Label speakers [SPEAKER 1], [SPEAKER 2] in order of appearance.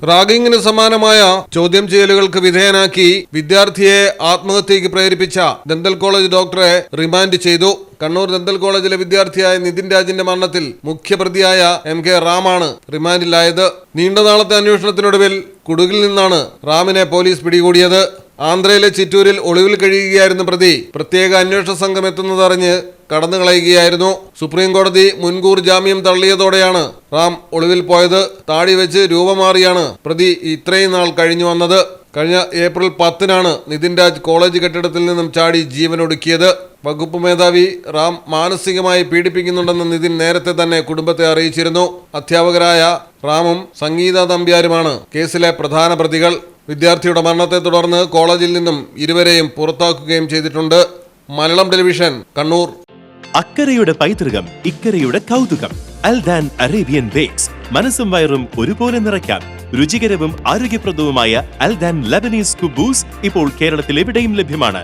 [SPEAKER 1] റാഗിങ്ങിന് സമാനമായ ചോദ്യം ചെയ്യലുകൾക്ക് വിധേയനാക്കി വിദ്യാർത്ഥിയെ ആത്മഹത്യയ്ക്ക് പ്രേരിപ്പിച്ച ദന്തൽ കോളേജ് ഡോക്ടറെ റിമാൻഡ് ചെയ്തു. കണ്ണൂർ ദന്തൽ കോളേജിലെ വിദ്യാർത്ഥിയായ നിതിൻ രാജിന്റെ മരണത്തിൽ മുഖ്യപ്രതിയായ MK റാമാണ് റിമാൻഡിലായത്. നീണ്ടനാളത്തെ അന്വേഷണത്തിനൊടുവിൽ കുടുകിൽ നിന്നാണ് റാമിനെ പോലീസ് പിടികൂടിയത്. ആന്ധ്രയിലെ ചിറ്റൂരിൽ ഒളിവിൽ കഴിയുകയായിരുന്ന പ്രതി പ്രത്യേക അന്വേഷണ സംഘം എത്തുന്നതറിഞ്ഞ് കടന്നുകളയുകയായിരുന്നു. സുപ്രീം കോടതി മുൻകൂർ ജാമ്യം തള്ളിയതോടെയാണ് റാം ഒളിവിൽ പോയത്. താടി വെച്ച് രൂപമാറിയാണ് പ്രതി ഇത്രയും നാൾ കഴിഞ്ഞു വന്നത്. കഴിഞ്ഞ ഏപ്രിൽ 10-നാണ് നിതിൻ രാജ് കോളേജ് കെട്ടിടത്തിൽ നിന്നും ചാടി ജീവനൊടുക്കിയത്. വകുപ്പ് മേധാവി റാം മാനസികമായി പീഡിപ്പിക്കുന്നുണ്ടെന്ന് നിതിൻ നേരത്തെ തന്നെ കുടുംബത്തെ അറിയിച്ചിരുന്നു. അധ്യാപകരായ റാമും സംഗീത നമ്പ്യാരുമാണ് കേസിലെ പ്രധാന പ്രതികൾ. വിദ്യാർത്ഥിയുടെ മരണത്തെ തുടർന്ന് കോളേജിൽ നിന്നും ഇരുവരെയും പുറത്താക്കുകയും ചെയ്തിട്ടുണ്ട്. മലയാളം ടെലിവിഷൻ, കണ്ണൂർ.
[SPEAKER 2] അക്കരയുടെ പൈതൃകം, ഇക്കരയുടെ കൗതുകം. അൽദാൻ അറേബ്യൻ ബേക്സ്. മനസ്സും വയറും ഒരുപോലെ നിറയ്ക്കാം. രുചികരവും ആരോഗ്യപ്രദവുമായ അൽദാൻ ലബനീസ് കുബൂസ് ഇപ്പോൾ കേരളത്തിൽ എവിടെയും ലഭ്യമാണ്.